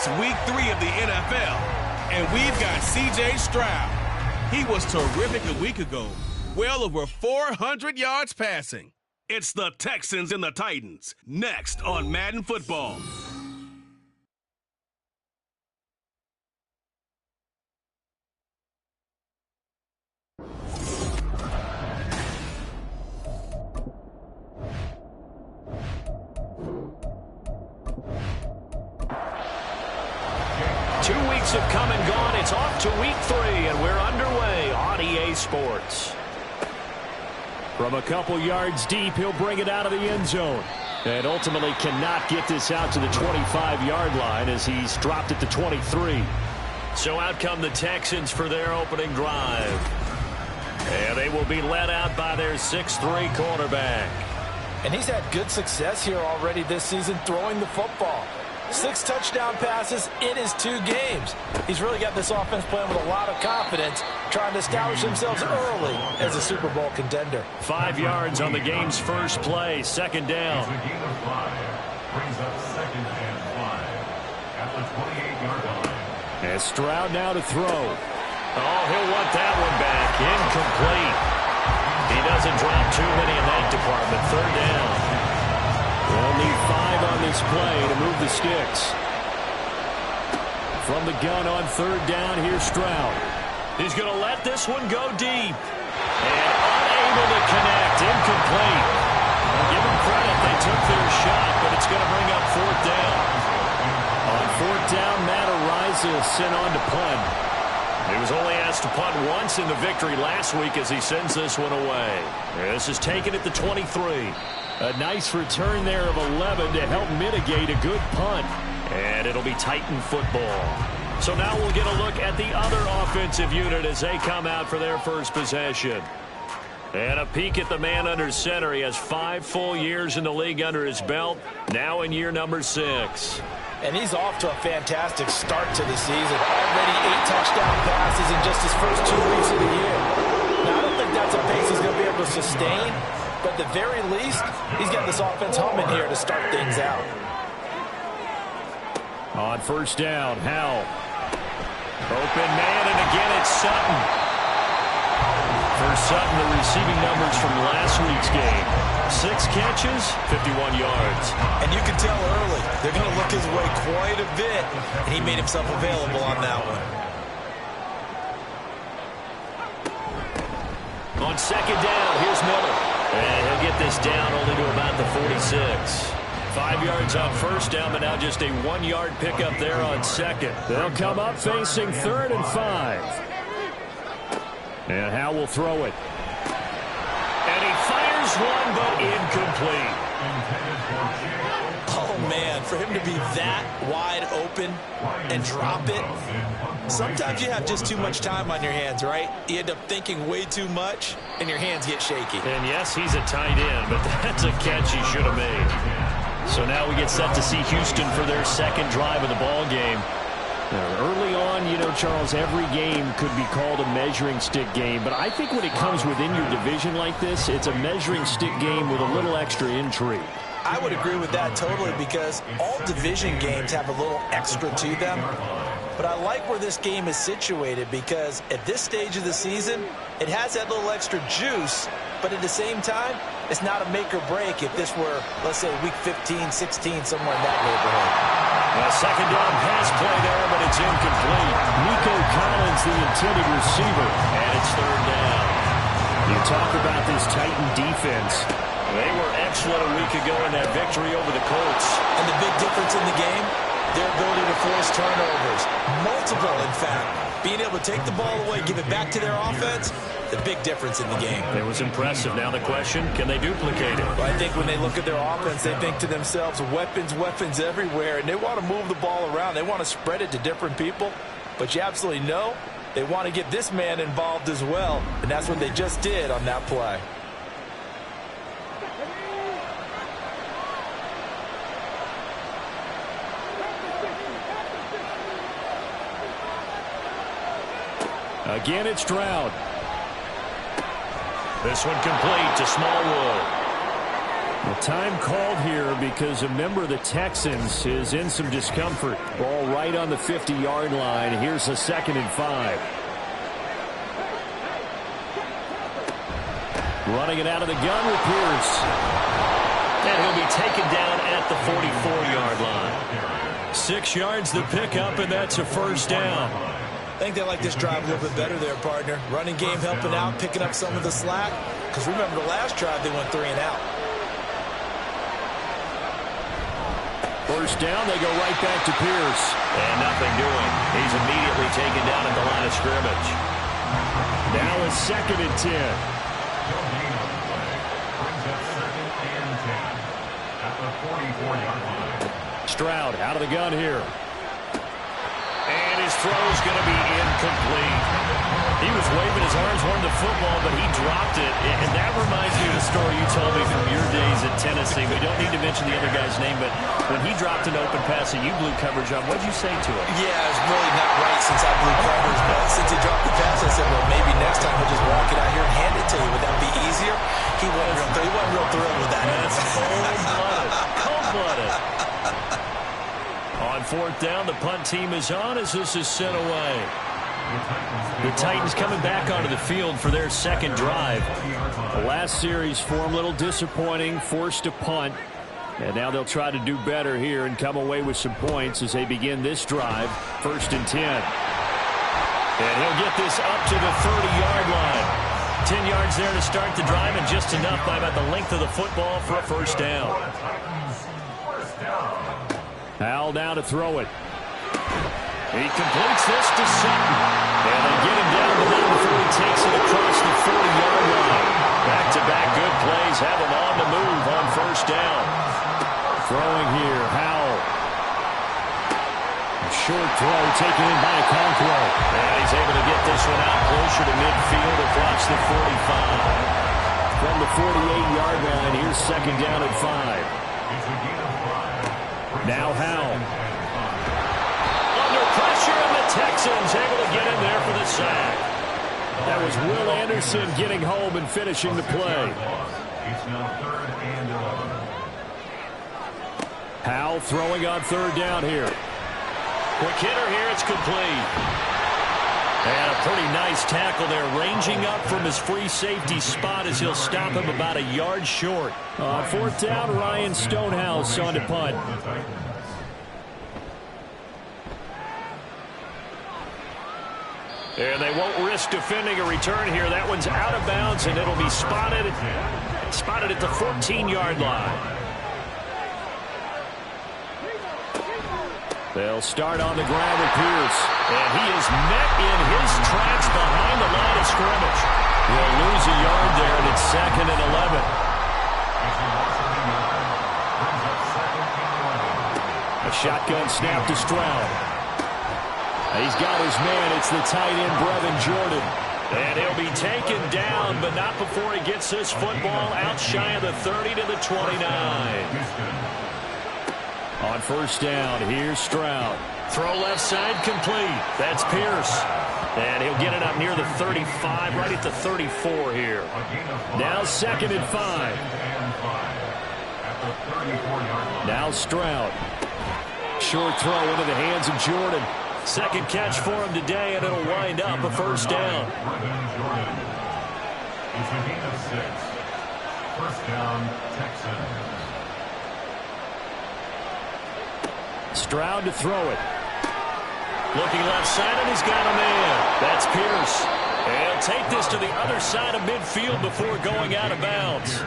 It's week 3 of the NFL, and we've got C.J. Stroud. He was terrific a week ago, well over 400 yards passing. It's the Texans and the Titans, next on Madden Football. Have come and gone. It's off to week 3, and we're underway on EA Sports. From a couple yards deep, he'll bring it out of the end zone. And ultimately cannot get this out to the 25-yard line as he's dropped at the 23. So out come the Texans for their opening drive. And they will be led out by their 6'3 quarterback. And he's had good success here already this season throwing the football. 6 touchdown passes in his 2 games. He's really got this offense playing with a lot of confidence, trying to establish themselves early as a Super Bowl contender. 5 yards on the game's first play, second down. Brings up second and 5 at the 28-yard line. And Stroud now to throw. Oh, he'll want that one back. Incomplete. He doesn't drop too many in that department. Third down. They'll need 5 on this play to move the sticks. From the gun on third down, here's Stroud. He's going to let this one go deep. And unable to connect. Incomplete. Give them credit. They took their shot, but it's going to bring up fourth down. On fourth down, Matt Araiza sent on to punt. He was only asked to punt once in the victory last week as he sends this one away. This is taken at the 23. A nice return there of 11 to help mitigate a good punt. And it'll be Titan football. So now we'll get a look at the other offensive unit as they come out for their first possession. And a peek at the man under center. He has 5 full years in the league under his belt, now in year number 6. And he's off to a fantastic start to the season. Already 8 touchdown passes in just his first 2 weeks of the year. Now, I don't think that's a pace he's going to be able to sustain. But at the very least, he's got this offense humming here to start things out. On first down, Howell. Open man, and again it's Sutton. For Sutton, the receiving numbers from last week's game. 6 catches, 51 yards. And you can tell early, they're going to look his way quite a bit, and he made himself available on that one. On second down, here's Miller. And he'll get this down only to about the 46. 5 yards on first down, but now just a 1-yard pickup there on second. They'll come up facing third and 5. And Howell will throw it. And he fires one, but incomplete. Oh, man, for him to be that wide open and drop it. Sometimes you have just too much time on your hands, right? You end up thinking way too much, and your hands get shaky. And yes, he's a tight end, but that's a catch he should have made. So now we get set to see Houston for their second drive of the ball game. Early on, you know, Charles, every game could be called a measuring stick game, but I think when it comes within your division like this, it's a measuring stick game with a little extra intrigue. I would agree with that totally because all division games have a little extra to them. But I like where this game is situated because at this stage of the season, it has that little extra juice, but at the same time, it's not a make or break if this were, let's say, week 15, 16, somewhere in that neighborhood. A second down pass play there, but it's incomplete. Nico Collins, the intended receiver, and it's third down. You talk about this Titan defense. They were excellent a week ago in that victory over the Colts. And the big difference in the game, their ability to force turnovers. Multiple, in fact. Being able to take the ball away, give it back to their offense, the big difference in the game. It was impressive. Now the question, can they duplicate it? Well, I think when they look at their offense, they think to themselves, weapons, weapons everywhere, and they want to move the ball around. They want to spread it to different people, but you absolutely know they want to get this man involved as well, and that's what they just did on that play. Again, it's Stroud. This one complete to Smallwood. Well, time called here because a member of the Texans is in some discomfort. Ball right on the 50-yard line. Here's a 2nd and 5. Running it out of the gun with Pierce. And he'll be taken down at the 44-yard line. 6 yards the pickup, and that's a first down. I think they like this drive a little bit better there, partner. Running game helping out, picking up some of the slack. Because remember the last drive, they went 3 and out. First down, they go right back to Pierce. And nothing doing. He's immediately taken down at the line of scrimmage. Now a 2nd and 10. Stroud out of the gun here. And his throw's going to be incomplete. He was waving his arms, wanting the football, but he dropped it. And that reminds me of the story you told me from your days at Tennessee. We don't need to mention the other guy's name, but when he dropped an open pass and you blew coverage on, what did you say to him? Yeah, it's really not right since I blew coverage, but since he dropped the pass, I said, well, maybe next time we'll just walk it out here and hand it to you. Would that be easier? He wasn't real thrilled with that. That's cold-blooded. Cold-blooded. On 4th down, the punt team is on as this is sent away. The Titans coming back onto the field for their 2nd drive. The last series for them a little disappointing, forced to punt. And now they'll try to do better here and come away with some points as they begin this drive. 1st and 10. And he'll get this up to the 30-yard line. 10 yards there to start the drive and just enough by about the length of the football for a first down. Howell now to throw it. He completes this to Sutton. And they get him down the middle before he takes it across the 40-yard line. Back-to-back good plays have him on the move on first down. Throwing here, Howell. A short throw taken in by Okonkwo. And he's able to get this one out closer to midfield across the 45. From the 48-yard line, here's 2nd down at 5. Now Howell. Pressure, and the Texans able to get in there for the sack. That was Will Anderson getting home and finishing the play. It's now 3rd and 11. Howell throwing on 3rd down here. Quick hitter here, it's complete. And a pretty nice tackle there, ranging up from his free safety spot as he'll stop him about a yard short. On 4th down, Ryan Stonehouse on to punt. And they won't risk defending a return here. That one's out of bounds, and it'll be spotted at the 14-yard line. They'll start on the ground with Pierce. And he is met in his tracks behind the line of scrimmage. He'll lose a yard there, and it's 2nd and 11. A shotgun snap to Stroud. He's got his man. It's the tight end, Brevin Jordan. And he'll be taken down, but not before he gets this football out shy of the 30 to the 29. On first down, here's Stroud. Throw left side complete. That's Pierce. And he'll get it up near the 35, right at the 34 here. Now 2nd and 5. Now Stroud. Short throw into the hands of Jordan. 2nd catch for him today, and it'll wind up a first down. It's a gain of 6. First down, Texans. Stroud to throw it. Looking left side, and he's got a man. That's Pierce. And he'll take this to the other side of midfield before going out of bounds.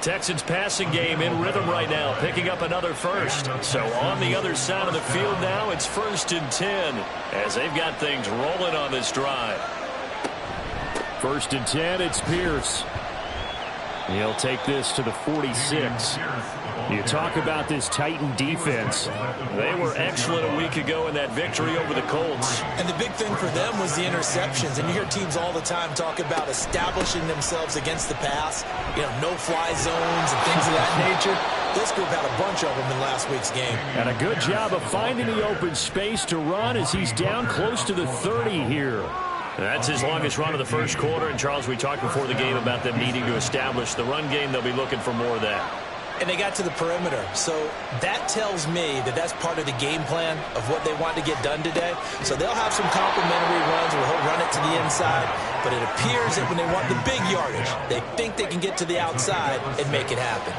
Texans passing game in rhythm right now, picking up another first. So on the other side of the field now, it's 1st and 10 as they've got things rolling on this drive. 1st and 10, it's Pierce. He'll take this to the 46. You talk about this Titan defense. They were excellent a week ago in that victory over the Colts. And the big thing for them was the interceptions. And you hear teams all the time talk about establishing themselves against the pass, no-fly zones and things of that nature. This group had a bunch of them in last week's game. And a good job of finding the open space to run as he's down close to the 30 here. That's his longest run of the first quarter. And, Charles, we talked before the game about them needing to establish the run game. They'll be looking for more of that. And they got to the perimeter. So that tells me that that's part of the game plan of what they want to get done today. So they'll have some complimentary runs where he'll run it to the inside. But it appears that when they want the big yardage, they think they can get to the outside and make it happen.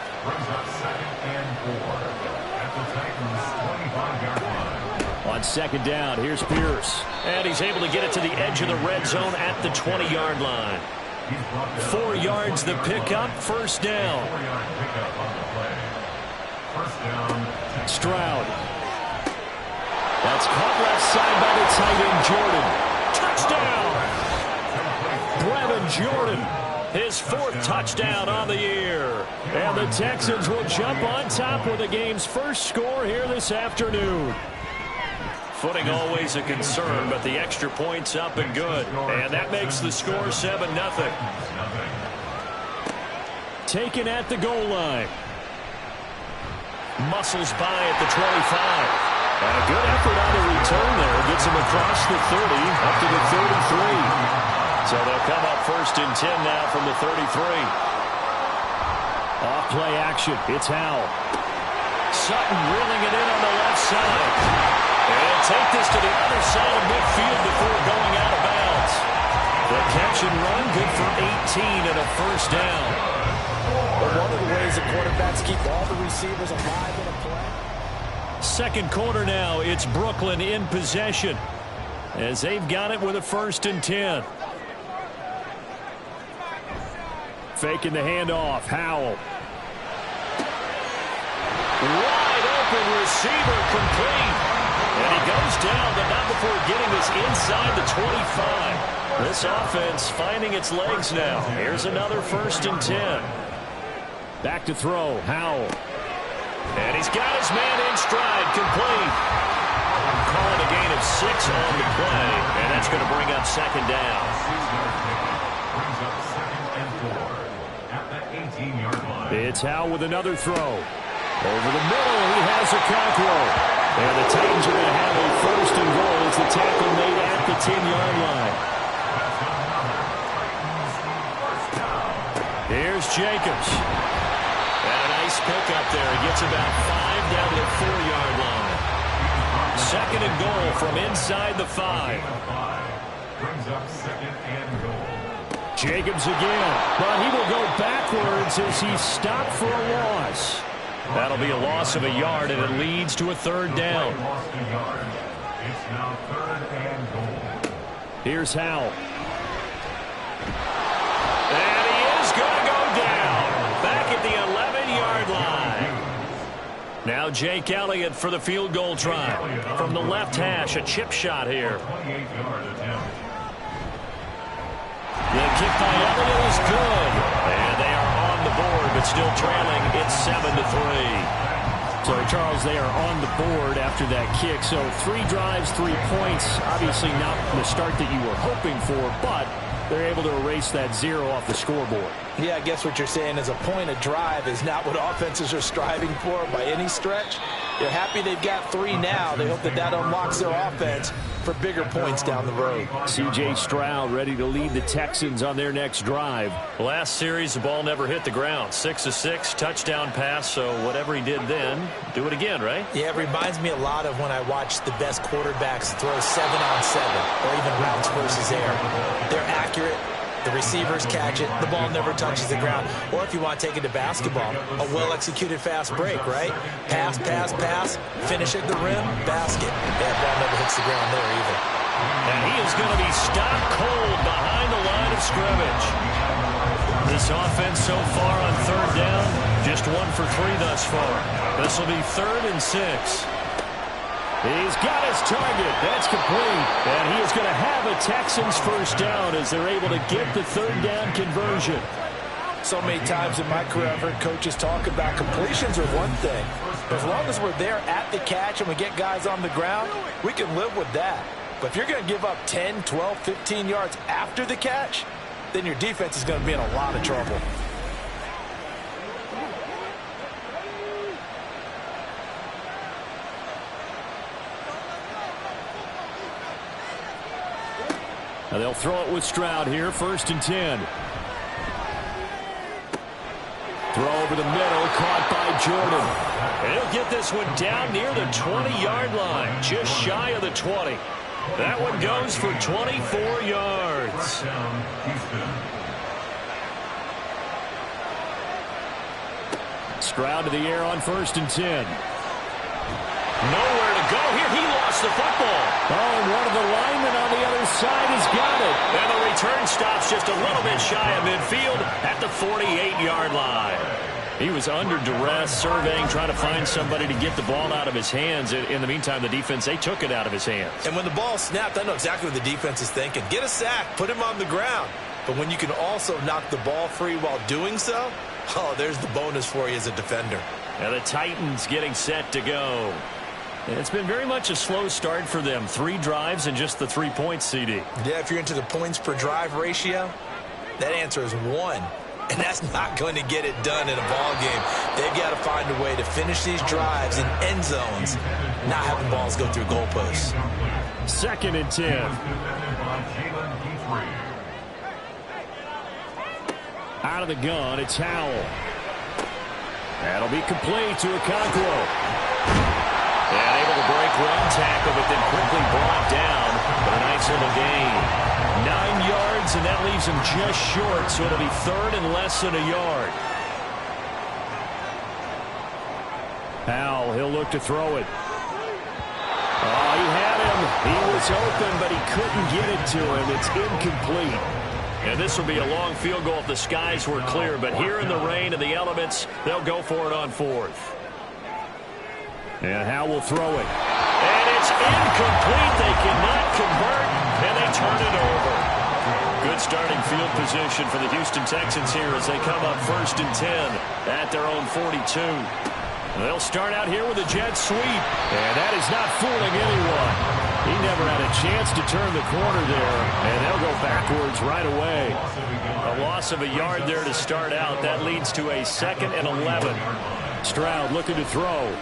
On second down, here's Pierce. And he's able to get it to the edge of the red zone at the 20-yard line. 4 yards the pickup, first down. Stroud. That's caught left side by the tight end, Jordan. Touchdown! Brevin Jordan, his 4th touchdown on the year. And the Texans will jump on top with the game's first score here this afternoon. Footing always a concern, but the extra point's up and good. And that makes the score 7-0. Taken at the goal line. Muscles by at the 25. And a good effort on the return there. Gets him across the 30, up to the 33. So they'll come up 1st and 10 now from the 33. Off play action. It's Howell. Sutton reeling it in on the left side. And take this to the other side of midfield before going out of bounds. The catch and run, good for 18 and a first down. Well, one of the ways the quarterbacks keep all the receivers alive in a play. Second quarter now, it's Brooklyn in possession as they've got it with a 1st and 10. Faking the handoff, Howell. Wide open receiver, complete. And he goes down, but not before getting this inside the 25. This offense finding its legs now. Here's another 1st and 10. Back to throw, Howell. And he's got his man in stride, complete. Calling a gain of 6 on the play, and that's going to bring up 2nd down. It's Howell with another throw. Over the middle, he has a Cockrell. And the Titans are going to have a 1st and goal as the tackle made at the 10-yard line. Here's Jacobs. And a nice pickup there. He gets about 5 down to the 4-yard line. 2nd and goal from inside the 5. Brings up 2nd and goal. Jacobs again, but he will go backwards as he stopped for a loss. That'll be a loss of a yard, and it leads to a 3rd down. It's now 3rd and goal. Here's Howell. And he is going to go down. Back at the 11-yard line. Now Jake Elliott for the field goal try. From the left hash, a chip shot here. 28-yard attempt. The kick by Elliott is good. And they are on the board, but still trailing. It's 7-3. So, Charles, they are on the board after that kick. So 3 drives, 3 points. Obviously not the start that you were hoping for, but they're able to erase that 0 off the scoreboard. Yeah, I guess what you're saying is a point a drive is not what offenses are striving for by any stretch. They're happy they've got 3 now. They hope that that unlocks their offense for bigger points down the road. C.J. Stroud ready to lead the Texans on their next drive. Last series, the ball never hit the ground. 6 of 6, touchdown pass, so whatever he did then, do it again, right? Yeah, it reminds me a lot of when I watched the best quarterbacks throw 7-on-7 or even routes versus air. They're accurate. The receivers catch it. The ball never touches the ground. Or if you want to take it to basketball, a well-executed fast break, right? Pass, pass, pass, finish at the rim, basket. That ball never hits the ground there either. And he is going to be stopped cold behind the line of scrimmage. This offense so far on 3rd down, just 1 for 3 thus far. This will be 3rd and 6. He's got his target. That's complete. And he is going to have a Texans 1st down as they're able to get the 3rd down conversion. So many times in my career, I've heard coaches talk about completions are one thing. As long as we're there at the catch and we get guys on the ground, we can live with that. But if you're going to give up 10, 12, 15 yards after the catch, then your defense is going to be in a lot of trouble. Now they'll throw it with Stroud here, 1st and 10. Throw over the middle, caught by Jordan. And he'll get this one down near the 20-yard line, just shy of the 20. That one goes for 24 yards. Stroud to the air on 1st and 10. Nowhere to go here. He lost the football. Oh, and one of the linemen on the other side has got it. And the return stops just a little bit shy of midfield at the 48-yard line. He was under duress, surveying, trying to find somebody to get the ball out of his hands. In the meantime, the defense, they took it out of his hands. And when the ball snapped, I know exactly what the defense is thinking. Get a sack, put him on the ground. But when you can also knock the ball free while doing so, oh, there's the bonus for you as a defender. And the Titans getting set to go. It's been very much a slow start for them. 3 drives and just the 3 points, CD. Yeah, if you're into the points per drive ratio, that answer is 1. And that's not going to get it done in a ball game. They've got to find a way to finish these drives in end zones, not having balls go through goalposts. 2nd and 10. Out of the gun, it's Howell. That'll be complete to Okonkwo. And able to break one tackle, but then quickly brought down. But a nice little gain. 9 yards, and that leaves him just short, so it'll be 3rd and less than a yard. Howell, he'll look to throw it. Oh, he had him. He was open, but he couldn't get it to him. It's incomplete. And this will be a long field goal if the skies were clear. But here in the rain and the elements, they'll go for it on 4th. And Howell will throw it. And it's incomplete. They cannot convert, and they turn it over. Good starting field position for the Houston Texans here as they come up 1st and 10 at their own 42. They'll start out here with a jet sweep. And that is not fooling anyone. He never had a chance to turn the corner there, and they'll go backwards right away. A loss of a yard there to start out. That leads to a 2nd and 11. Stroud looking to throw.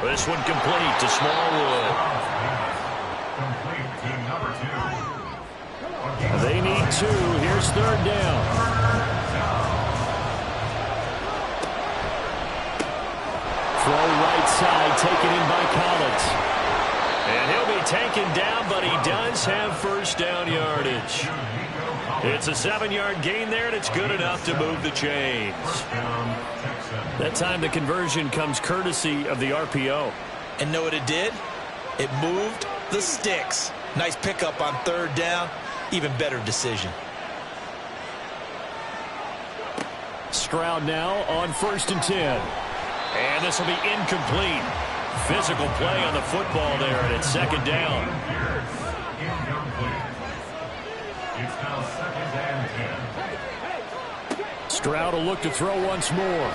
This one complete to Smallwood. They need 2. Here's 3rd down. Throw right side, taken in by Collins. And he'll be taken down, but he does have 1st down yardage. It's a 7-yard gain there, and it's good enough to move the chains. That time the conversion comes courtesy of the RPO. And know what it did? It moved the sticks. Nice pickup on 3rd down. Even better decision. Stroud now on 1st and 10. And this will be incomplete. Physical play on the football there, and it's 2nd down. It's now 2nd and 10. Stroud will look to throw once more.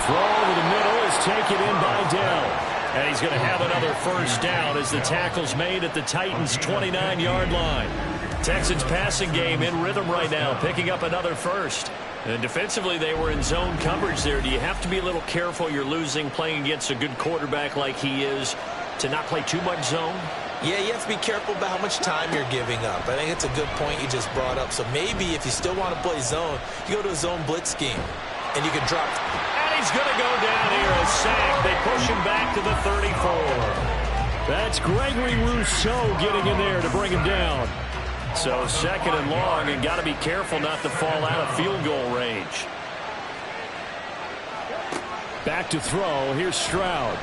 Throw over the middle is taken in by Dell. And he's going to have another 1st down as the tackle's made at the Titans' 29-yard line. Texans passing game in rhythm right now, picking up another 1st. And defensively, they were in zone coverage there. Do you have to be a little careful? You're losing, playing against a good quarterback like he is, to not play too much zone? Yeah, you have to be careful about how much time you're giving up. I think it's a good point you just brought up. So maybe if you still want to play zone, you go to a zone blitz scheme, and you can drop. And he's going to go down here, a sack. They push him back to the 34. That's Gregory Rousseau getting in there to bring him down. So 2nd and long, and got to be careful not to fall out of field goal range. Back to throw. Here's Stroud.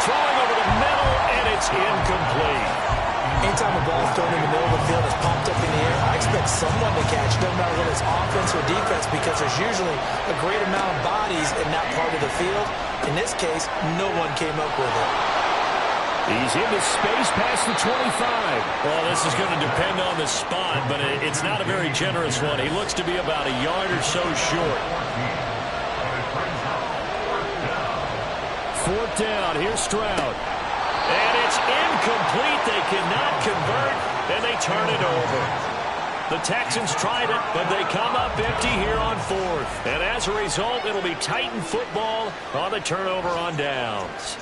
Throwing over the middle, and it's incomplete. Anytime a ball is thrown in the middle of the field, it's popped up in the air, I expect someone to catch, no matter whether it's offense or defense, because there's usually a great amount of bodies in that part of the field. In this case, no one came up with it. He's into space past the 25. Well, this is going to depend on the spot, but it's not a very generous one. He looks to be about a yard or so short. 4th down. Here's Stroud. And it's incomplete. They cannot convert, and they turn it over. The Texans tried it, but they come up empty here on 4th. And as a result, it'll be Titan football on the turnover on downs.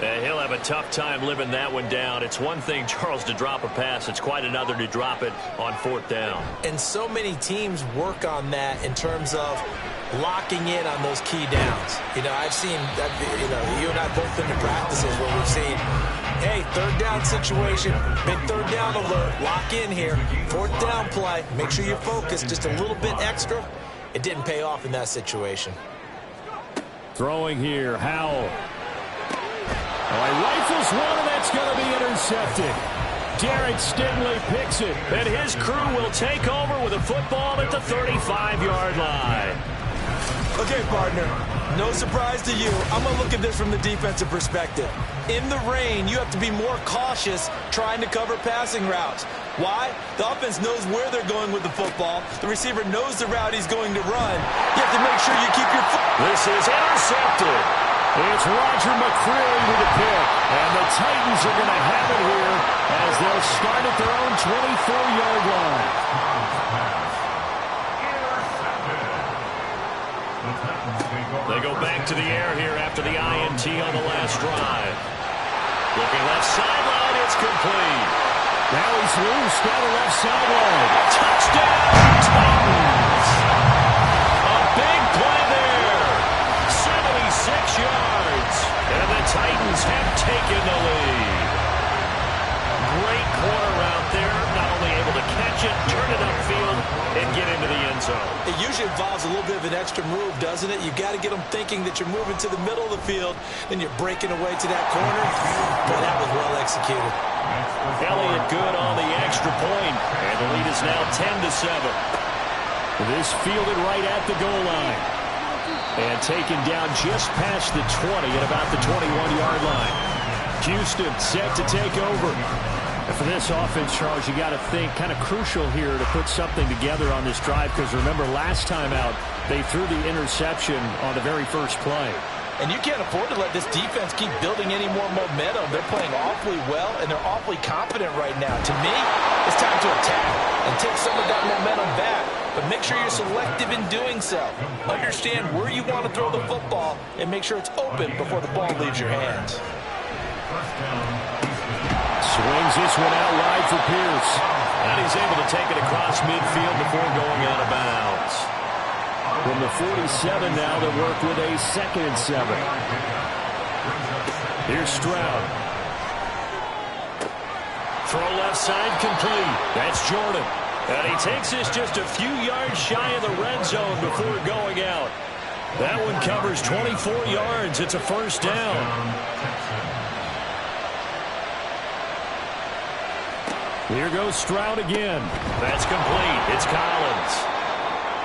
He'll have a tough time living that one down. It's one thing, Charles, to drop a pass. It's quite another to drop it on 4th down. And so many teams work on that in terms of locking in on those key downs. You know, I've seen, you and I both been to practices where we've seen, hey, 3rd down situation, big 3rd down alert, lock in here, 4th down play, make sure you focus just a little bit extra. It didn't pay off in that situation. Throwing here, Howell. Oh, he rifles one, and that's going to be intercepted. Derek Stingley picks it, and his crew will take over with a football at the 35-yard line. Okay, partner, no surprise to you. I'm going to look at this from the defensive perspective. In the rain, you have to be more cautious trying to cover passing routes. Why? The offense knows where they're going with the football. The receiver knows the route he's going to run. You have to make sure you keep your foot. This is intercepted. It's Roger McCreary with the pick. And the Titans are going to have it here as they'll start at their own 24-yard line. They go back to the air here after the INT on the last drive. Looking left sideline, it's complete. Now he's loose down the left sideline. Touchdown, Titans! A big play there. 76 yards. And the Titans have taken the lead. Great corner out there. Not only able to catch it, turn it upfield, and get into the end zone. It usually involves a little bit of an extra move, doesn't it? You got to get them thinking that you're moving to the middle of the field, then you're breaking away to that corner. Boy, that was well executed. Elliott good on the extra point, and the lead is now 10-7. This fielded right at the goal line. And taken down just past the 20 at about the 21-yard line. Houston set to take over. And for this offense, Charles, you got to think kind of crucial here to put something together on this drive, because remember last time out they threw the interception on the very first play. And you can't afford to let this defense keep building any more momentum. They're playing awfully well, and they're awfully confident right now. To me, it's time to attack and take some of that momentum back. But make sure you're selective in doing so. Understand where you want to throw the football and make sure it's open before the ball leaves your hands. Swings this one out wide for Pierce. And he's able to take it across midfield before going out of bounds. From the 47 now, they work with a 2nd and 7. Here's Stroud. Throw left side complete. That's Jordan. And he takes this just a few yards shy of the red zone before going out. That one covers 24 yards. It's a 1st down. Here goes Stroud again. That's complete. It's Collins.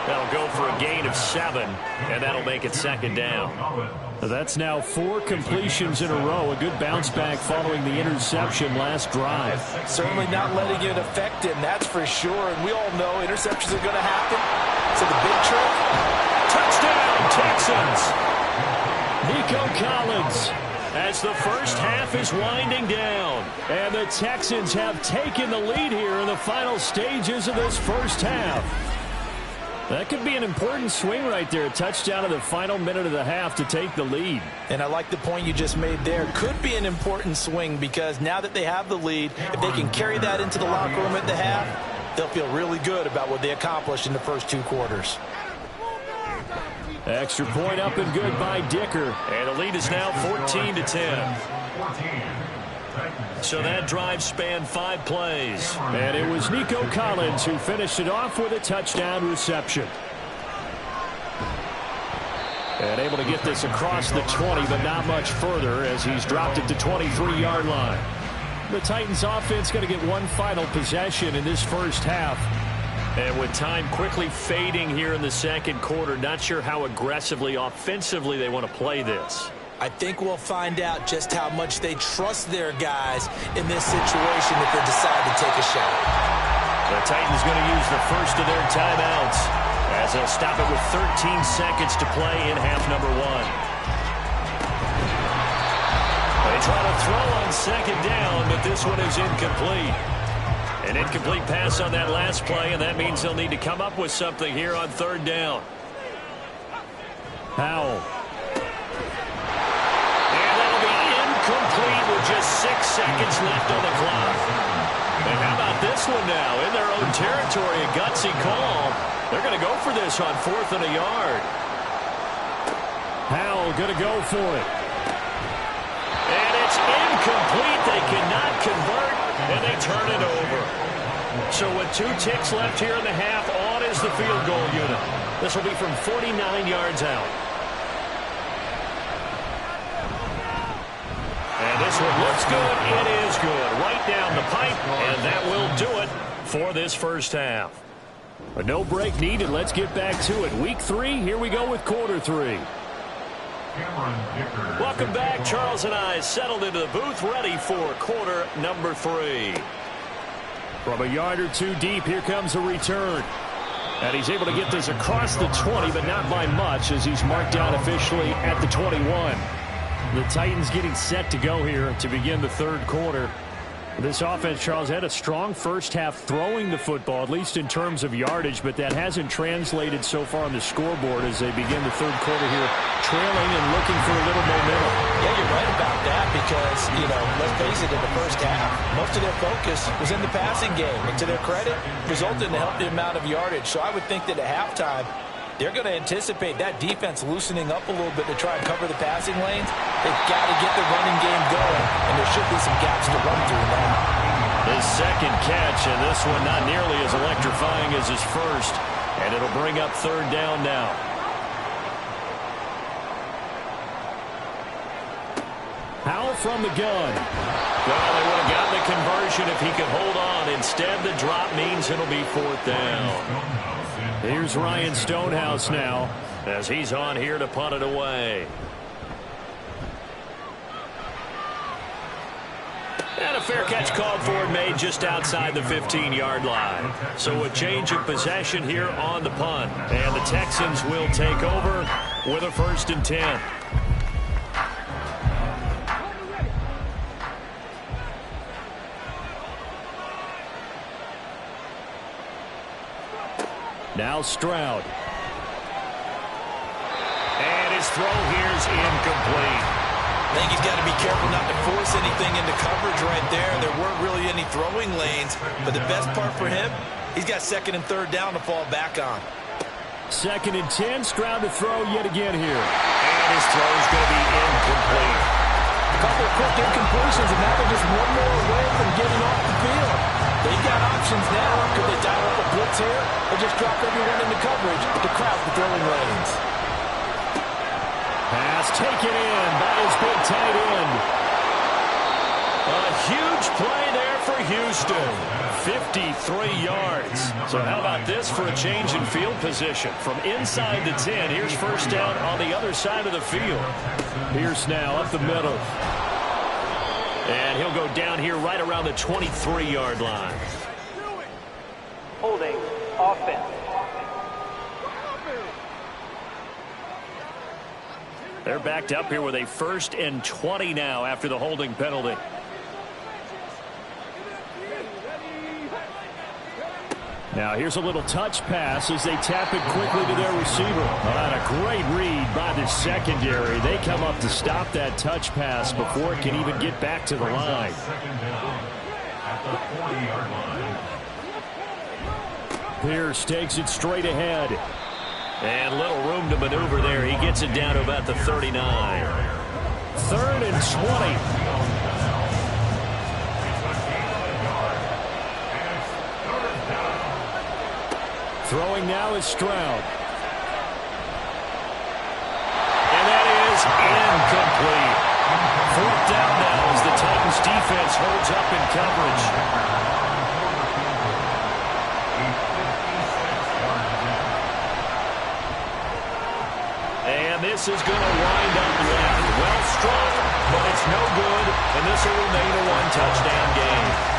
That'll go for a gain of 7, and that'll make it 2nd down. That's now 4 completions in a row. A good bounce back following the interception last drive. Certainly not letting it affect him, that's for sure. And we all know interceptions are going to happen. So the big trick, touchdown, Texans. Nico Collins, as the first half is winding down. And the Texans have taken the lead here in the final stages of this first half. That could be an important swing right there. A touchdown in the final minute of the half to take the lead. And I like the point you just made there. Could be an important swing because now that they have the lead, if they can carry that into the locker room at the half, they'll feel really good about what they accomplished in the first 2 quarters. Extra point up and good by Dicker. And the lead is now 14-10. So that drive spanned 5 plays. And it was Nico Collins who finished it off with a touchdown reception. And able to get this across the 20, but not much further as he's dropped it to 23-yard line. The Titans offense going to get one final possession in this first half. And with time quickly fading here in the second quarter, not sure how aggressively, offensively they want to play this. I think we'll find out just how much they trust their guys in this situation if they decide to take a shot. The Titans going to use the first of their timeouts as they'll stop it with 13 seconds to play in half number 1. They try to throw on 2nd down, but this one is incomplete. An incomplete pass on that last play, and that means they'll need to come up with something here on 3rd down. Howell. And that'll be incomplete. seconds left on the clock. And how about this one now? In their own territory, a gutsy call. They're going to go for this on 4th and a yard. Howell going to go for it. And it's incomplete. They cannot convert, and they turn it over. So with 2 ticks left here in the half, on is the field goal unit. This will be from 49 yards out. And this one looks good. It is good. Right down the pipe, and that will do it for this first half. But no break needed. Let's get back to it. Week 3, here we go with quarter 3. Welcome back. Charles and I settled into the booth, ready for quarter number 3. From a yard or 2 deep, here comes a return. And he's able to get this across the 20, but not by much, as he's marked down officially at the 21. The Titans getting set to go here to begin the third quarter. This offense, Charles, had a strong first half throwing the football, at least in terms of yardage, but that hasn't translated so far on the scoreboard as they begin the third quarter here, trailing and looking for a little momentum. Yeah, you're right about that because, let's face it, in the first half, most of their focus was in the passing game. And to their credit, resulted in a healthy amount of yardage. So I would think that at halftime, they're going to anticipate that defense loosening up a little bit to try and cover the passing lanes. They've got to get the running game going, and there should be some gaps to run through now. His second catch, and this one not nearly as electrifying as his first. And it'll bring up third down now. Howell from the gun. Well, they would have gotten the conversion if he could hold on. Instead, the drop means it'll be 4th down. Here's Ryan Stonehouse now as he's on here to punt it away. And a fair catch called for and made just outside the 15-yard line. So a change of possession here on the punt. And the Texans will take over with a 1st and 10. Now Stroud. And his throw here is incomplete. I think he's got to be careful not to force anything into coverage right there. There weren't really any throwing lanes, but the best part for him, he's got 2nd and 3rd down to fall back on. 2nd and 10, Stroud to throw yet again here. And his throw is going to be incomplete. A couple of quick incompletions, and now they're just one more away from getting off the field. They've got options now. Could they dial up a blitz here or just drop everyone into coverage to crowd the throwing lanes? Pass taken in by his big tight end. A huge play there for Houston. 53 yards. So how about this for a change in field position? From inside the 10, here's 1st down on the other side of the field. Pierce now up the middle. And he'll go down here right around the 23-yard line. Holding offense. They're backed up here with a 1st and 20 now after the holding penalty. Now here's a little touch pass as they tap it quickly to their receiver. And a great read by the secondary. They come up to stop that touch pass before it can even get back to the line. Pierce takes it straight ahead. And little room to maneuver there. He gets it down to about the 39. 3rd and 20. Throwing now is Stroud. And that is incomplete. 4th down now as the Titans defense holds up in coverage. And this is going to wind up left. Well strong, but it's no good. And this will remain a 1-touchdown game.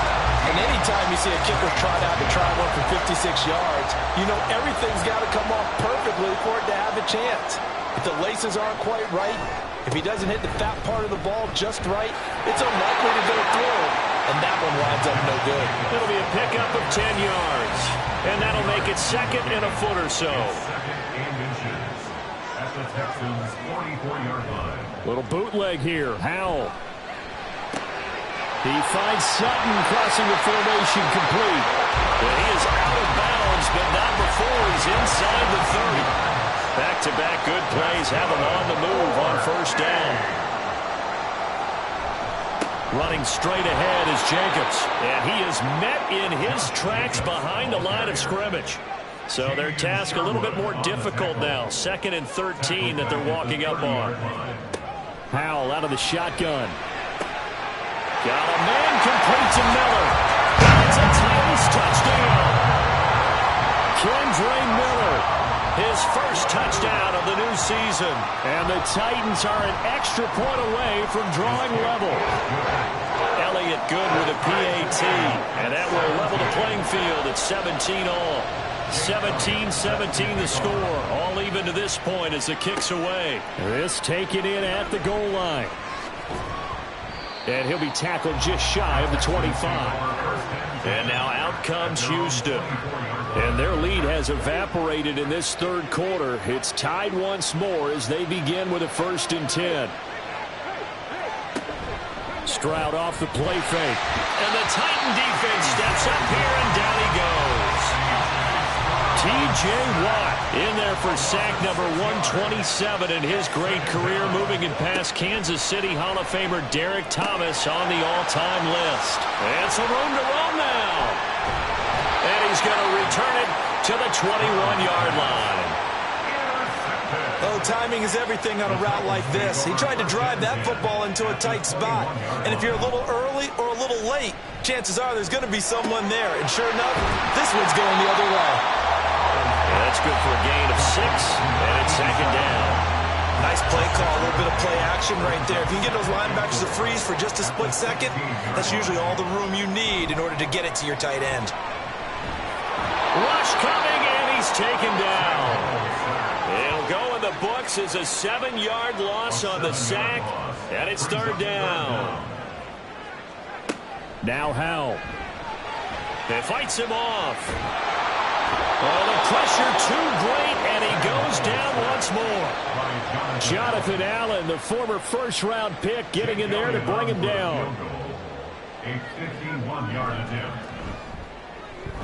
And anytime you see a kicker trot out to try one for 56 yards, you know everything's got to come off perfectly for it to have a chance. If the laces aren't quite right, if he doesn't hit the fat part of the ball just right, it's unlikely to go through. And that one winds up no good. It'll be a pickup of 10 yards. And that'll make it 2nd and a foot or so. At the Texans' 44-yard line. Little bootleg here. Howell. He finds Sutton crossing the formation complete. And he is out of bounds, but not before he's inside the 30. Back-to-back good plays have him on the move on first down. Running straight ahead is Jacobs. And he is met in his tracks behind the line of scrimmage. So their task a little bit more difficult now. 2nd and 13 that they're walking up on. Howell out of the shotgun. Got a man complete to Miller. It's a Titans touchdown. Kendre Miller, his first touchdown of the new season. And the Titans are an extra point away from drawing level. Elliott good with a PAT. And that will level the playing field at 17 all. 17-17 the score. All even to this point as the kick's away. This taken in at the goal line. And he'll be tackled just shy of the 25. And now out comes Houston. And their lead has evaporated in this third quarter. It's tied once more as they begin with a 1st and 10. Stroud off the play fake. And the Titan defense steps up here, and down he goes. T.J. Watt in there for sack number 127 in his great career, moving it past Kansas City Hall of Famer Derek Thomas on the all-time list. And some room to roam now. And he's going to return it to the 21-yard line. Oh, timing is everything on a route like this. He tried to drive that football into a tight spot. And if you're a little early or a little late, chances are there's going to be someone there. And sure enough, this one's going the other way. That's good for a gain of 6, and it's 2nd down. Nice play call, a little bit of play action right there. If you can get those linebackers to freeze for just a split second, that's usually all the room you need in order to get it to your tight end. Rush coming, and he's taken down. It'll go in the books as a 7-yard loss on the sack, and it's 3rd down. Now Howell. They fights him off. Oh, the pressure too great, and he goes down once more. Jonathan Allen, the former first-round pick, getting in there to bring him down. A 51-yard attempt.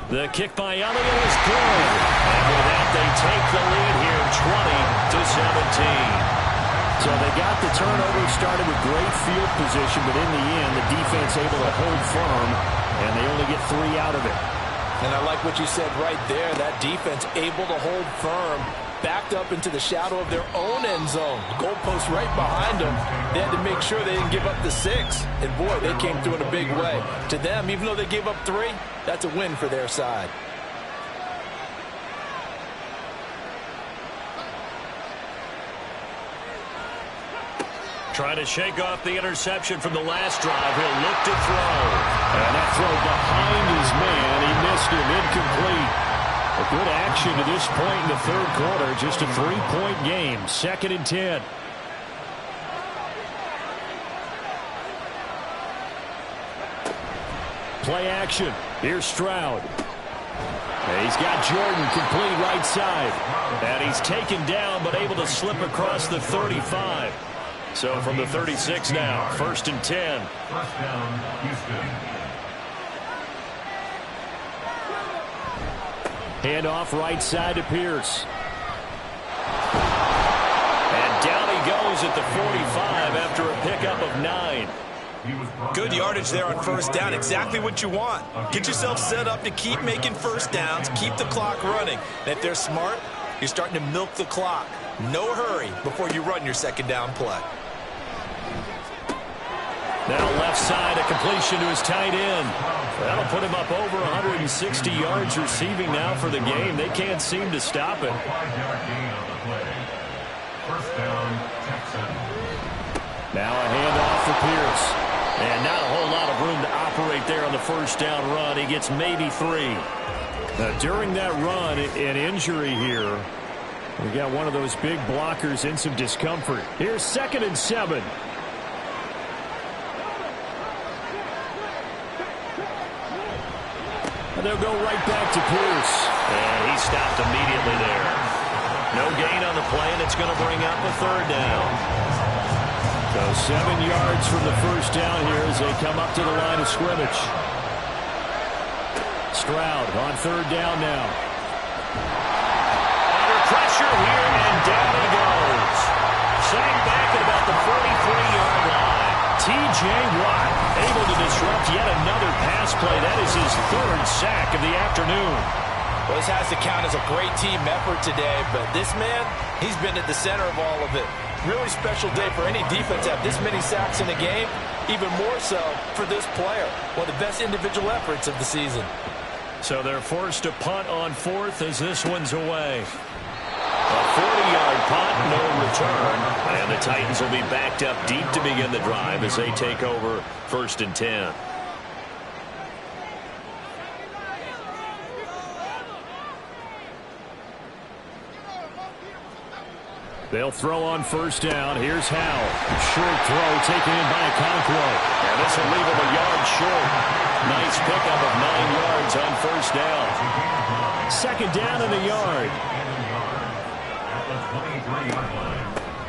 The kick by Elliott is good. And with that, they take the lead here, 20-17. So they got the turnover, started with great field position, but in the end, the defense able to hold firm, and they only get 3 out of it. And I like what you said right there. That defense able to hold firm, backed up into the shadow of their own end zone. The goalpost right behind them. They had to make sure they didn't give up the 6. And boy, they came through in a big way. To them, even though they gave up 3, that's a win for their side. Trying to shake off the interception from the last drive. He'll look to throw. And that throw behind his man. He missed him. Incomplete. A good action to this point in the third quarter. Just a 3-point game. 2nd and 10. Play action. Here's Stroud. He's got Jordan complete right side. And he's taken down but able to slip across the 35. So from the 36 now, 1st and 10. First down, Houston. Handoff right side to Pierce. And down he goes at the 45 after a pickup of 9. Good yardage there on first down. Exactly what you want. Get yourself set up to keep making first downs, keep the clock running. And if they're smart, you're starting to milk the clock. No hurry before you run your second down play. Now left side, a completion to his tight end. That'll put him up over 160 yards receiving now for the game. They can't seem to stop it. 5-yard gain on the play. First down, Texans. Now a handoff for Pierce. And not a whole lot of room to operate there on the first down run. He gets maybe 3. During that run, an injury here. We got one of those big blockers in some discomfort. Here's 2nd and 7. And they'll go right back to Pierce. And he stopped immediately there. No gain on the play, and it's going to bring up a 3rd down. So 7 yards from the first down here as they come up to the line of scrimmage. Stroud on third down now. Under pressure here, and down he goes. Setting back at about the 43-yard line. T.J. Watt able to disrupt yet another pass play. That is his third sack of the afternoon. Well, this has to count as a great team effort today, but this man, he's been at the center of all of it. Really special day for any defense to have this many sacks in a game, even more so for this player. One of the best individual efforts of the season. So they're forced to punt on fourth as this one's away. A 40-yard punt, no return. And the Titans will be backed up deep to begin the drive as they take over 1st and 10. They'll throw on first down. Here's Howell. Short throw taken in by Okonkwo. And this will leave him a yard short. Nice pickup of 9 yards on first down. 2nd down and a yard.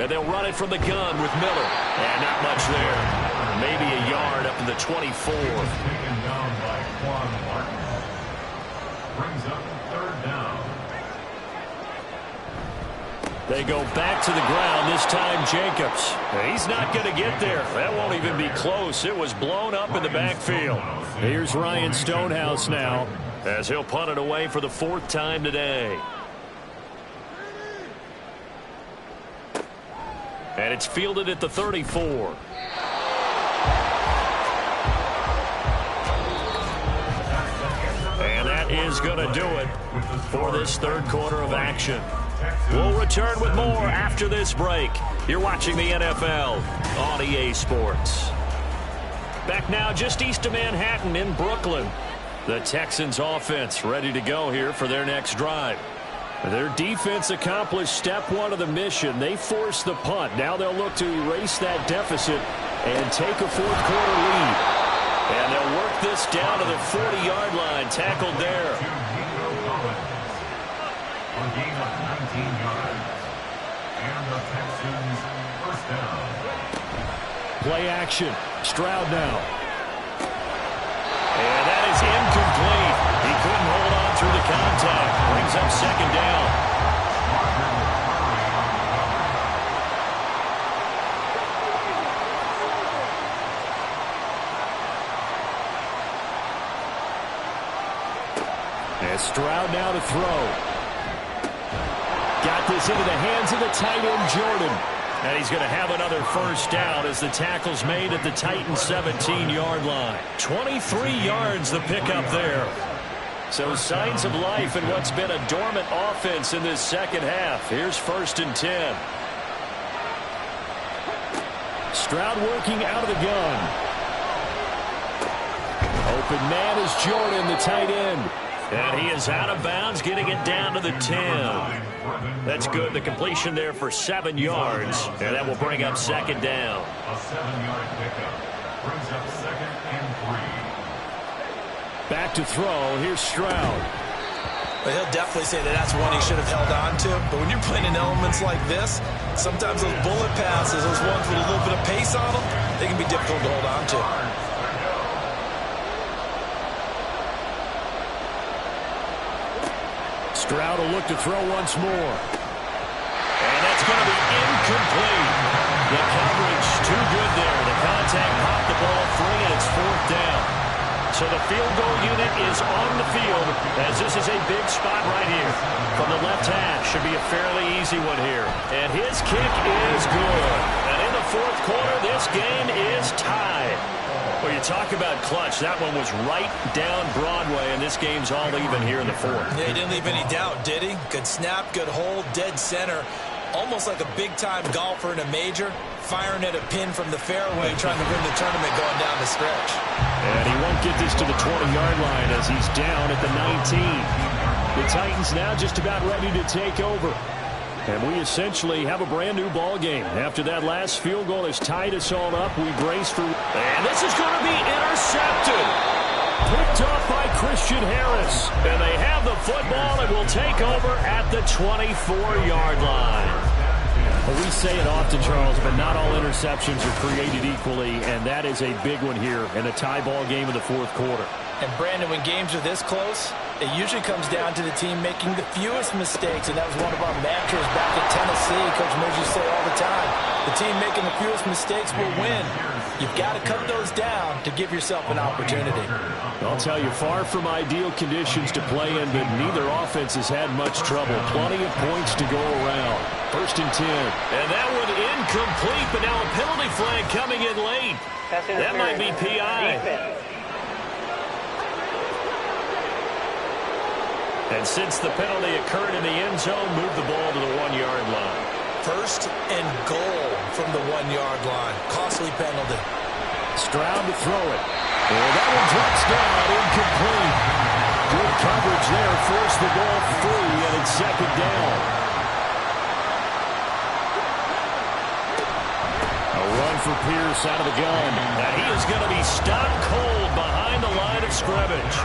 And they'll run it from the gun with Miller. And not much there. Maybe a yard up to the 24. Taken down by Quan Martin. Brings up 3rd down. They go back to the ground, this time Jacobs. He's not going to get there. That won't even be close. It was blown up in the backfield. Here's Ryan Stonehouse now as he'll punt it away for the 4th time today. And it's fielded at the 34. And that is going to do it for this 3rd quarter of action. We'll return with more after this break. You're watching the NFL on EA Sports. Back now just east of Manhattan in Brooklyn. The Texans offense ready to go here for their next drive. Their defense accomplished step 1 of the mission. They forced the punt. Now they'll look to erase that deficit and take a 4th quarter lead. And they'll work this down to the 40-yard line. Tackled there. A gain of 19 yards. And the Texans first down. Play action. Stroud now. And that is incomplete. He couldn't hold on through the contact. Brings up 2nd down. And Stroud now to throw. Got this into the hands of the tight end, Jordan. And he's going to have another first down as the tackle's made at the Titans' 17-yard line. 23 yards the pickup there. So signs of life in what's been a dormant offense in this 2nd half. Here's 1st and 10. Stroud working out of the gun. Open man is Jordan, the tight end. And he is out of bounds, getting it down to the 10. That's good. The completion there for 7 yards. And that will bring up 2nd down. A 7-yard pickup. Brings up 2nd and 3. Back to throw. Here's Stroud. But he'll definitely say that that's one he should have held on to. But when you're playing in elements like this, sometimes those bullet passes, those ones with a little bit of pace on them, they can be difficult to hold on to. Stroud will look to throw once more. And that's going to be incomplete. The coverage too good there. The contact popped the ball free, and it's 4th down. So the field goal unit is on the field as this is a big spot right here. From the left half, should be a fairly easy one here. And his kick is good. And in the 4th quarter, this game is tied. Well, you talk about clutch. That one was right down Broadway, and this game's all even here in the 4th. Yeah, he didn't leave any doubt, did he? Good snap, good hold, dead center. Almost like a big-time golfer in a major, firing at a pin from the fairway, trying to win the tournament going down the stretch. And he won't get this to the 20-yard line as he's down at the 19. The Titans now just about ready to take over. And we essentially have a brand-new ball game. After that last field goal has tied us all up, we brace for... And this is going to be intercepted. Picked off by Christian Harris. And they have the football and will take over at the 24-yard line. Well, we say it often, Charles, but not all interceptions are created equally, and that is a big one here in a tie ball game in the fourth quarter. And, Brandon, when games are this close, it usually comes down to the team making the fewest mistakes, and that was one of our mantras back at Tennessee. Coach Mills used to say all the time, the team making the fewest mistakes will win. You've got to cut those down to give yourself an opportunity. I'll tell you, far from ideal conditions to play in, but neither offense has had much trouble. Plenty of points to go around. 1st and 10. And that one incomplete, but now a penalty flag coming in late. That might be PI. And since the penalty occurred in the end zone, move the ball to the 1-yard line. 1st and goal from the 1-yard line. Costly penalty. Stroud to throw it. And that one drops down, incomplete. Good coverage there, forced the ball free, and it's 2nd down. A run for Pierce out of the gun. Now he is going to be stopped cold behind the line of scrimmage.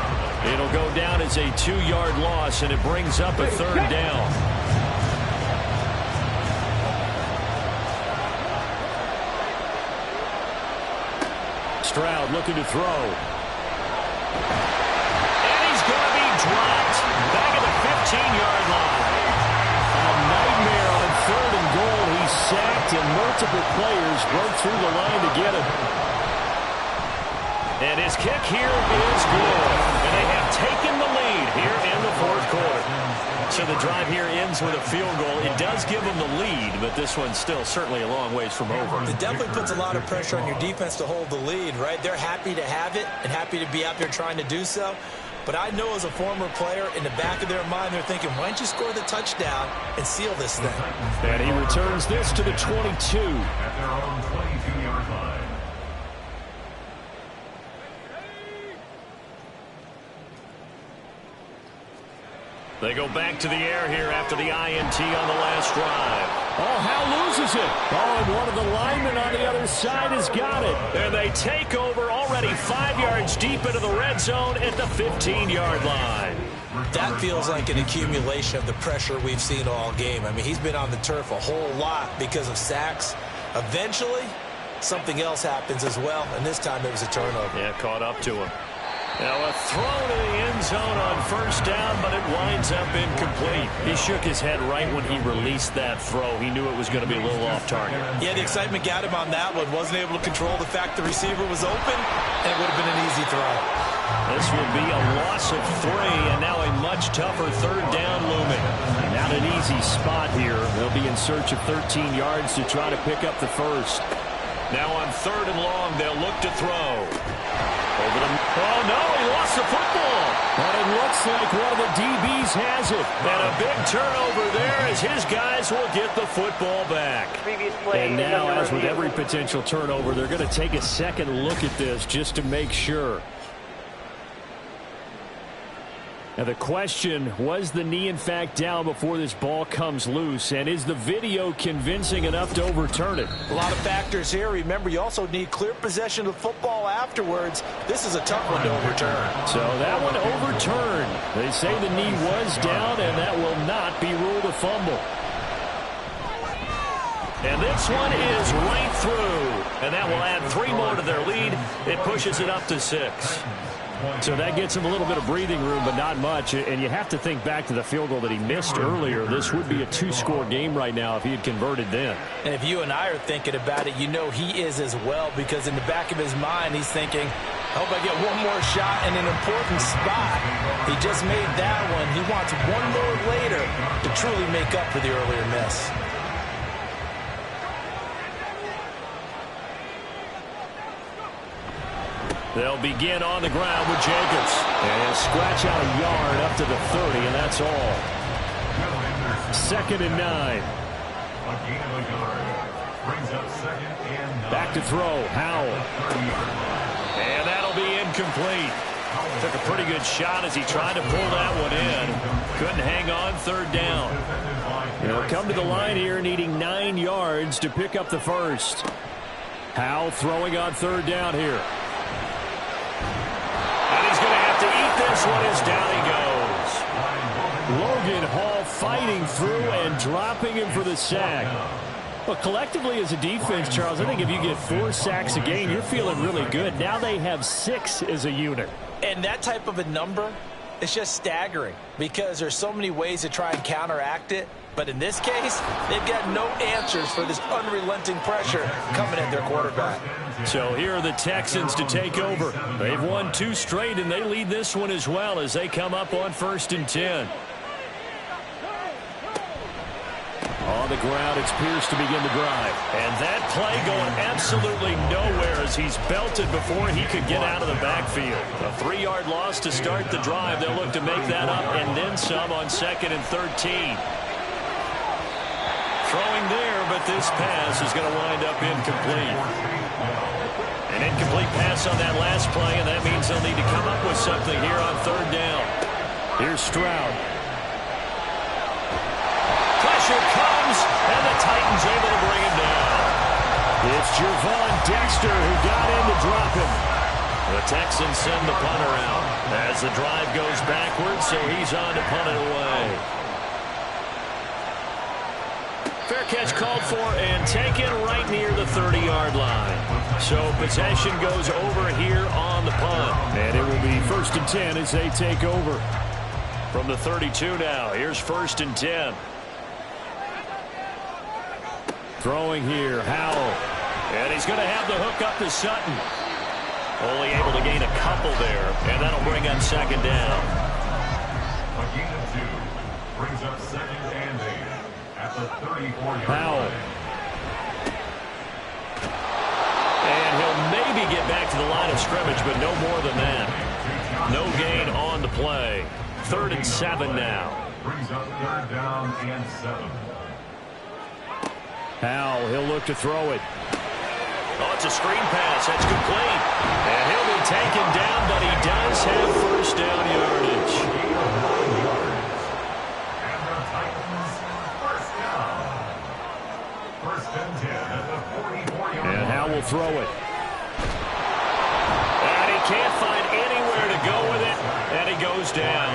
It'll go down as a 2-yard loss, and it brings up a 3rd down. Stroud looking to throw. And he's going to be dropped. Back at the 15-yard line. A nightmare on 3rd and goal. He's sacked, and multiple players broke through the line to get him. And his kick here is good. And they have taken the lead here in the fourth quarter. So the drive here ends with a field goal. It does give them the lead, but this one's still certainly a long ways from over. It definitely puts a lot of pressure on your defense to hold the lead, right? They're happy to have it and happy to be out there trying to do so. But I know as a former player, in the back of their mind, they're thinking, why don't you score the touchdown and seal this thing? And he returns this to the 22. At their own 22-yard line. They go back to the air here after the INT on the last drive. Oh, Howe loses it. Oh, and one of the linemen on the other side has got it. And they take over already 5 yards deep into the red zone at the 15-yard line. That feels like an accumulation of the pressure we've seen all game. I mean, he's been on the turf a whole lot because of sacks. Eventually, something else happens as well, and this time it was a turnover. Yeah, caught up to him. Now a throw to the end zone on 1st down, but it winds up incomplete. He shook his head right when he released that throw. He knew it was going to be a little off target. Yeah, the excitement got him on that one. Wasn't able to control the fact the receiver was open, and it would have been an easy throw. This will be a loss of 3, and now a much tougher 3rd down looming. Not an easy spot here. They'll be in search of 13 yards to try to pick up the first. Now on 3rd and long, they'll look to throw. Over the... Oh, no, he lost the football. But it looks like one of the DBs has it. And a big turnover there as his guys will get the football back. And now, as with every potential turnover, they're going to take a second look at this just to make sure. Now the question, was the knee in fact down before this ball comes loose? And is the video convincing enough to overturn it? A lot of factors here. Remember, you also need clear possession of the football afterwards. This is a tough one to overturn. So that one overturned. They say the knee was down, and that will not be ruled a fumble. And this one is right through. And that will add 3 more to their lead. It pushes it up to 6. So that gets him a little bit of breathing room, but not much. And you have to think back to the field goal that he missed earlier. This would be a 2-score game right now if he had converted then. And if you and I are thinking about it, you know he is as well, because in the back of his mind, he's thinking, I hope I get one more shot in an important spot. He just made that one. He wants one more later to truly make up for the earlier miss. They'll begin on the ground with Jacobs. And he'll scratch out a yard up to the 30, and that's all. 2nd and 9. Back to throw. Howell. And that'll be incomplete. Took a pretty good shot as he tried to pull that one in. Couldn't hang on 3rd down. They'll come to the line here needing 9 yards to pick up the first. Howell throwing on 3rd down here. And he's going to have to eat this one as down he goes. Logan Hall fighting through and dropping him for the sack. Well, collectively as a defense, Charles, I think if you get 4 sacks a game, you're feeling really good. Now they have 6 as a unit. And that type of a number is just staggering because there's so many ways to try and counteract it. But in this case, they've got no answers for this unrelenting pressure coming at their quarterback. So here are the Texans to take over. They've won 2 straight, and they lead this one as well as they come up on 1st and 10. On the ground, it's Pierce to begin the drive. And that play going absolutely nowhere as he's belted before he could get out of the backfield. A 3-yard loss to start the drive. They'll look to make that up and then some on 2nd and 13. Throwing there, but this pass is going to wind up incomplete. An incomplete pass on that last play, and that means they'll need to come up with something here on 3rd down. Here's Stroud. Pressure comes, and the Titans able to bring him down. It's Gervon Dexter who got in to drop him. The Texans send the punter out as the drive goes backwards, so he's on to punt it away. Fair catch called for and taken right near the 30-yard line. So possession goes over here on the punt. And it will be 1st and 10 as they take over. From the 32 now, here's 1st and 10. Throwing here, Howell. And he's going to have the hook up to Sutton. Only able to gain a couple there, and that'll bring up 2nd down. A gain of 2 brings up 2nd and 8 at the 34-yard Howell. line. And he'll maybe get back to the line of scrimmage, but no more than that. No gain on the play. 3rd and 7 now. Brings up 3rd down and 7. Howell, he'll look to throw it. Oh, it's a screen pass. That's complete. And he'll be taken down, but he does have 1st down yardage. And the Titans, 1st down. 1st and 10 at the 44-yard line. And Howell will throw it. And he can't find anywhere to go with it, and he goes down.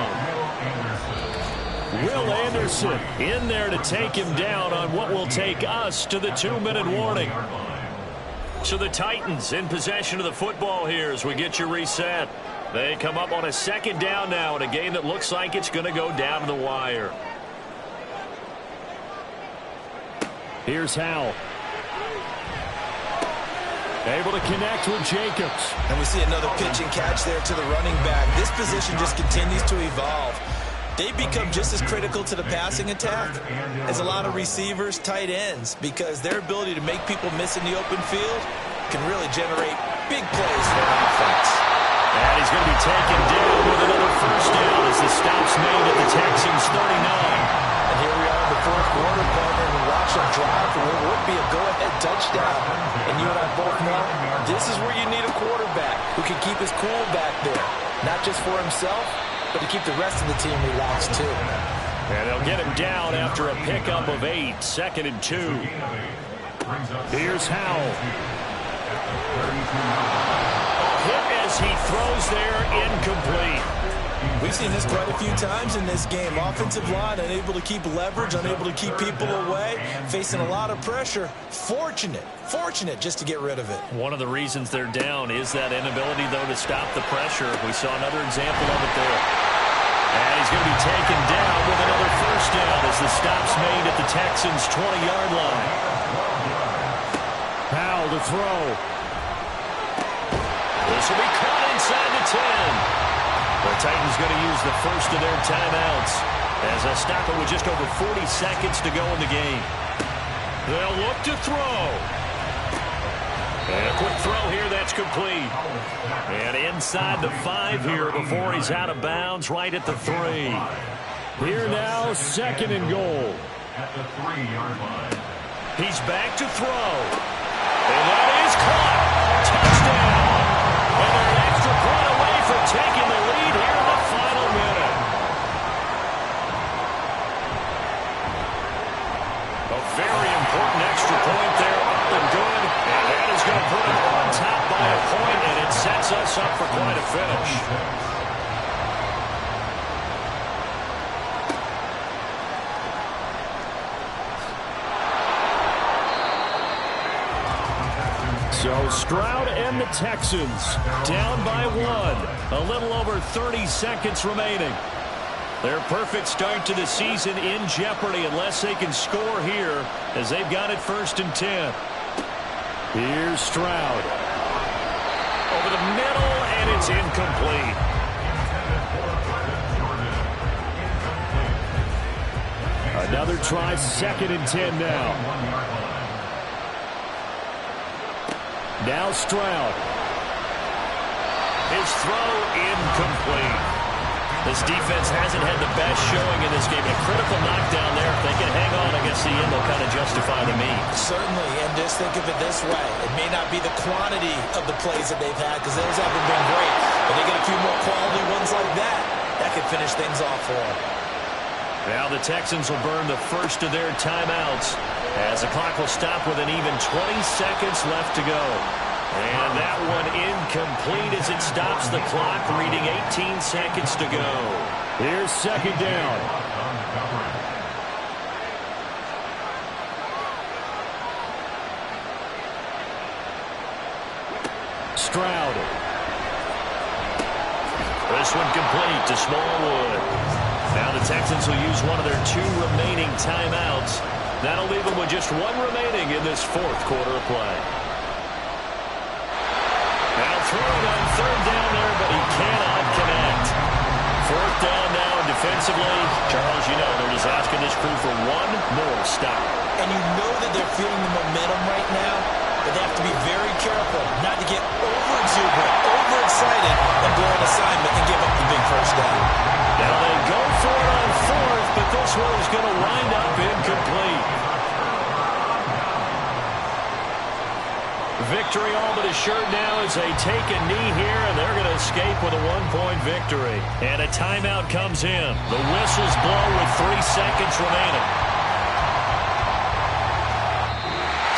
Will Anderson in there to take him down on what will take us to the 2-minute warning. So the Titans in possession of the football here as we get you reset. They come up on a 2nd down now in a game that looks like it's going to go down to the wire. Here's Howell. Able to connect with Jacobs. And we see another pitch and catch there to the running back. This position just continues to evolve. They become just as critical to the passing attack as a lot of receivers, tight ends, because their ability to make people miss in the open field can really generate big plays for an offense. And he's going to be taken down with another 1st down as the stop's made at the Texans 39. And here we are in the 4th quarter, partner, and watch them drive for what would be a go-ahead touchdown. And you and I both know this is where you need a quarterback who can keep his cool back there, not just for himself, but to keep the rest of the team relaxed too. And they'll get him down after a pickup of 8, 2nd and 2. Here's Howell. Hit as he throws there, incomplete. We've seen this quite a few times in this game. Offensive line unable to keep leverage, unable to keep people away, facing a lot of pressure. Fortunate just to get rid of it. One of the reasons they're down is that inability, though, to stop the pressure. We saw another example of it there. And he's going to be taken down with another 1st down as the stop's made at the Texans' 20-yard line. Howell to throw. This will be caught inside the 10. The Titans going to use the first of their timeouts as they stop it with just over 40 seconds to go in the game. They'll look to throw. And a quick throw here, that's complete. And inside the 5 here before he's out of bounds, right at the 3. Here now, 2nd and goal. At the 3-yard line. He's back to throw. And that is caught. Touchdown. And they're an extra point away from taking the lead here in the final minute. A very important extra point there, up and good. And that is going to put it on top by a point, and it sets us up for quite a finish. So Stroud and the Texans down by 1. A little over 30 seconds remaining. Their perfect start to the season in jeopardy unless they can score here as they've got it 1st and 10. Here's Stroud. Over the middle, and it's incomplete. Another try, 2nd and 10 now. Now Stroud. His throw incomplete. This defense hasn't had the best showing in this game. A critical knockdown there. If they can hang on against the end, they'll kind of justify the means. Certainly, and just think of it this way. It may not be the quantity of the plays that they've had because those haven't been great. But they get a few more quality ones like that. That could finish things off for them. Now the Texans will burn the first of their timeouts as the clock will stop with an even 20 seconds left to go. And that one incomplete as it stops the clock, reading 18 seconds to go. Here's 2nd down. Stroud. This one complete to Smallwood. Now the Texans will use one of their 2 remaining timeouts. That'll leave them with just 1 remaining in this 4th quarter of play. Now throwing on 3rd down there, but he cannot connect. 4th down now defensively. Charles, you know they're just asking this crew for 1 more stop. And you know that they're feeling the momentum right now, but they have to be very careful not to get over-exuberant, overexcited, and blow an assignment and give up the big 1st down. Now they go for it on 4th, but this one is going to wind up incomplete. Victory all but assured now as they take a knee here, and they're going to escape with a 1-point victory. And a timeout comes in. The whistles blow with 3 seconds remaining.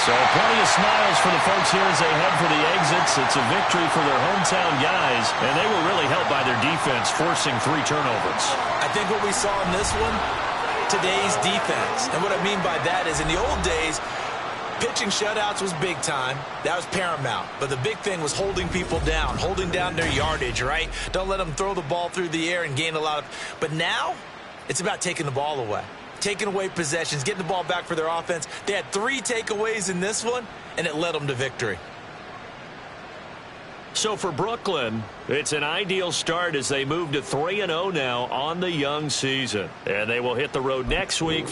So plenty of smiles for the folks here as they head for the exits. It's a victory for their hometown guys, and they were really helped by their defense, forcing 3 turnovers. I think what we saw in this one, today's defense. And what I mean by that is in the old days, pitching shutouts was big time. That was paramount. But the big thing was holding people down, holding down their yardage, right? Don't let them throw the ball through the air and gain a lot of... But now, it's about taking the ball away. Taking away possessions, getting the ball back for their offense. They had 3 takeaways in this one, and it led them to victory. So for Brooklyn, it's an ideal start as they move to 3-0 now on the young season. And they will hit the road next week.